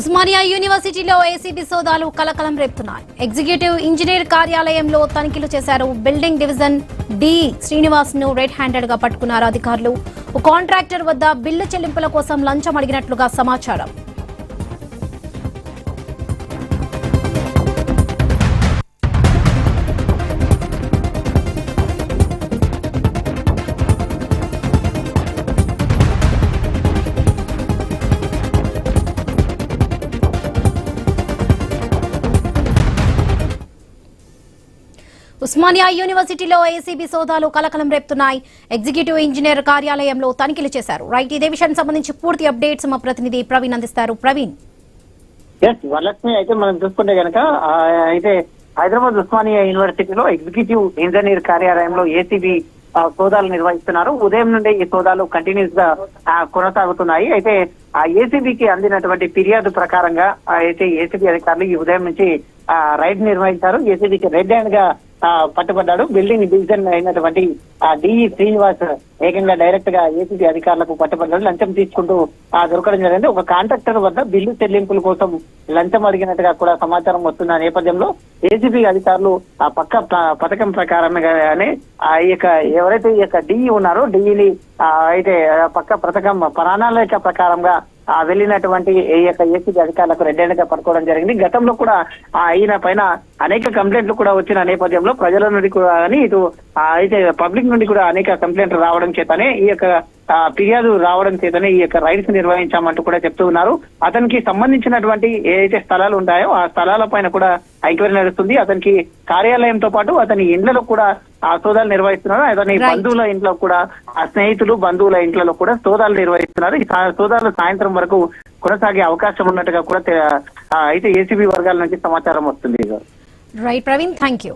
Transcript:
ఉస్మానియా యూనివర్సిటీలో ఏసీబీ సోదాలు కలకలం రేపుతున్నాయి. ఎగ్జిక్యూటివ్ ఇంజనీర్ కార్యాలయంలో తనిఖీలు చేశారు. బిల్డింగ్ డివిజన్ డి శ్రీనివాస్ ను రెడ్ హ్యాండెడ్ గా పట్టుకున్నారు అధికారులు. కాంట్రాక్టర్ వద్ద బిల్లు చెల్లింపుల కోసం లంచం అడిగినట్లుగా సమాచారం. ఉస్మానియా యూనివర్సిటీలో ఏసీబీ సోదాలు కలకలం రేపుతున్నాయి. ఎగ్జిక్యూటివ్ ఇంజనీర్ కార్యాలయంలో తనిఖీలు చేశారు. రైట్, ఇదే విషయానికి సంబంధించి పూర్తి అప్డేట్స్ మా ప్రతినిధి ప్రవీణ్ అందిస్తారు. ప్రవీణ్. వరలక్ష్మి, అయితే మనం చూసుకుంటే కనుక అయితే హైదరాబాద్ ఉస్మానియా యూనివర్సిటీలో ఎగ్జిక్యూటివ్ ఇంజనీర్ కార్యాలయంలో ఏసీబీ సోదాలు నిర్వహిస్తున్నారు. ఉదయం నుండి ఈ సోదాలు కంటిన్యూస్ గా కొనసాగుతున్నాయి. అయితే ఆ ఏసీబీకి అందినటువంటి ఫిర్యాదు ప్రకారంగా అయితే ఏసీబీ అధికారులు ఈ ఉదయం నుంచి రైడ్ నిర్వహించారు. ఏసీబీకి రెడ్ హ్యాండ్ గా పట్టుబడ్డాడు. బిల్డింగ్ డివిజన్ అయినటువంటి డిఈ శ్రీనివాస్ ఏకంగా డైరెక్ట్ గా ఏసీబీ అధికారులకు పట్టుబడ్డాడు. లంచం తీసుకుంటూ దొరకడం జరిగింది. ఒక కాంట్రాక్టర్ వద్ద బిల్లు చెల్లింపుల కోసం లంచం అడిగినట్టుగా కూడా సమాచారం వస్తున్న నేపథ్యంలో ఏసీబీ అధికారులు ఆ పక్క పథకం ప్రకారంగానే ఈ యొక్క ఎవరైతే ఈ యొక్క డిఈ ఉన్నారో డిఈని అయితే పక్క పథకం ప్రణాళిక ప్రకారంగా వెళ్ళినటువంటి ఈ యొక్క ఏసీబీ అధికారులకు రెడ్ హ్యాండ్ గా పట్టుకోవడం జరిగింది. గతంలో కూడా ఈయన పైన అనేక కంప్లైంట్లు కూడా వచ్చిన నేపథ్యంలో ప్రజల నుండి కూడా కానీ ఇటు అయితే పబ్లిక్ నుండి కూడా అనేక కంప్లైంట్లు రావడం చేతనే ఈ యొక్క ఫిర్యాదు రావడం చేతనే ఈ యొక్క రైడ్స్ నిర్వహించామంటూ కూడా చెప్తూ ఉన్నారు. అతనికి సంబంధించినటువంటి ఏదైతే స్థలాలు ఉంటాయో ఆ స్థలాల పైన కూడా ఎంక్వైరీ నడుస్తుంది. అతనికి కార్యాలయంతో పాటు అతని ఇండ్లలో కూడా సోదాలు నిర్వహిస్తున్నారు. అతని బంధువుల ఇంట్లో కూడా స్నేహితులు బంధువుల ఇంట్లో కూడా సోదాలు నిర్వహిస్తున్నారు. ఈ సోదాలు సాయంత్రం వరకు కొనసాగే అవకాశం ఉన్నట్టుగా కూడా అయితే ఏసీబీ వర్గాల నుంచి సమాచారం వస్తుంది. Right Praveen, thank you.